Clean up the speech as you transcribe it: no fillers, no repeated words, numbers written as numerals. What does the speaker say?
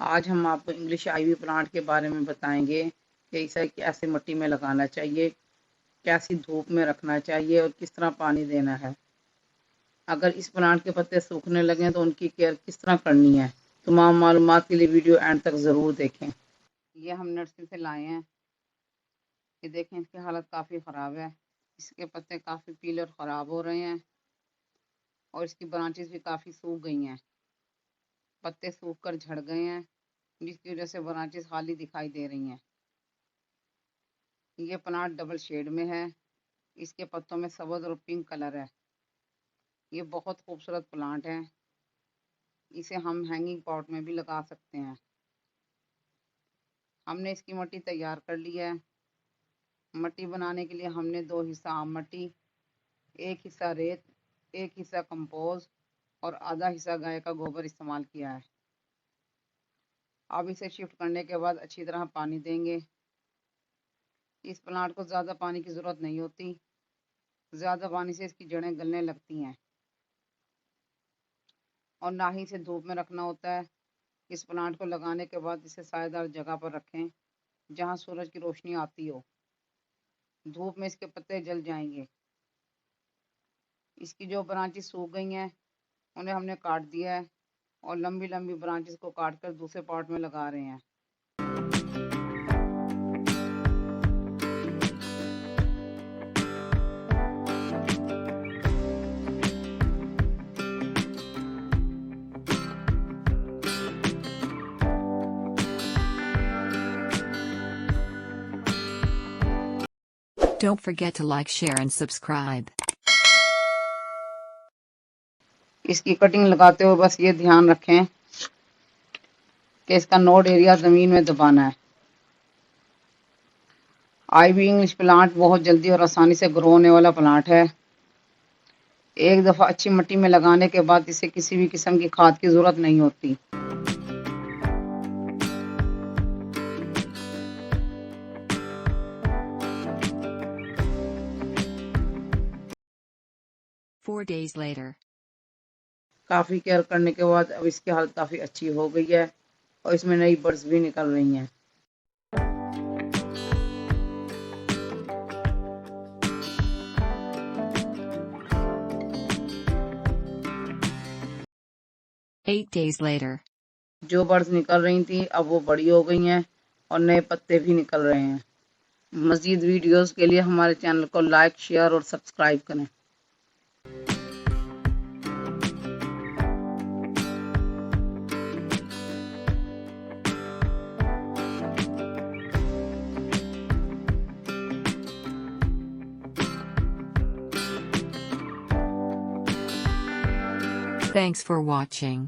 आज हम आपको इंग्लिश आईवी प्लांट के बारे में बताएंगे कि इसे कैसे मिट्टी में लगाना चाहिए, कैसी धूप में रखना चाहिए और किस तरह पानी देना है। अगर इस प्लांट के पत्ते सूखने लगे तो उनकी केयर किस तरह करनी है। तमाम मालूमात के लिए वीडियो एंड तक ज़रूर देखें। ये हम नर्सरी से लाए हैं। ये देखें, इसकी हालत काफ़ी ख़राब है। इसके पत्ते काफ़ी पीले और ख़राब हो रहे हैं और इसकी ब्रांचेस भी काफ़ी सूख गई हैं। पत्ते सूख कर झड़ गए हैं, जिसकी वजह से ब्रांचेस खाली दिखाई दे रही हैं। ये प्लांट डबल शेड में है। इसके पत्तों में सफ़ेद और पिंक कलर है। ये बहुत खूबसूरत प्लांट है। इसे हम हैंगिंग पॉट में भी लगा सकते हैं। हमने इसकी मिट्टी तैयार कर ली है। मिट्टी बनाने के लिए हमने 2 हिस्सा आम मिट्टी, 1 हिस्सा रेत, 1 हिस्सा कंपोस्ट और आधा हिस्सा गाय का गोबर इस्तेमाल किया है। अब इसे शिफ्ट करने के बाद अच्छी तरह पानी देंगे। इस प्लांट को ज़्यादा पानी की ज़रूरत नहीं होती। ज़्यादा पानी से इसकी जड़ें गलने लगती हैं और ना ही इसे धूप में रखना होता है। इस प्लांट को लगाने के बाद इसे सायादार जगह पर रखें जहां सूरज की रोशनी आती हो। धूप में इसके पत्ते जल जाएंगे। इसकी जो ब्रांचेस सूख गई हैं उन्हें हमने काट दिया है और लंबी लंबी ब्रांचेस को काट कर दूसरे पॉट में लगा रहे हैं। Don't forget to like, share and subscribe. इसकी कटिंग लगाते हुए बस ये ध्यान रखें कि इसका नोड एरिया ज़मीन में दबाना है। आईवी इंग्लिश प्लांट बहुत जल्दी और आसानी से ग्रो होने वाला प्लांट है। एक दफ़ा अच्छी मिट्टी में लगाने के बाद इसे किसी भी किस्म की खाद की ज़रूरत नहीं होती। Four days later. काफ़ी केयर करने के बाद अब इसकी हालत काफ़ी अच्छी हो गई है और इसमें नई बर्ड्स भी निकल रही हैं। Eight days later. जो बर्ड्स निकल रही थी अब वो बड़ी हो गई हैं और नए पत्ते भी निकल रहे हैं। मज़ीद वीडियोस के लिए हमारे चैनल को लाइक, शेयर और सब्सक्राइब करें। Thanks for watching.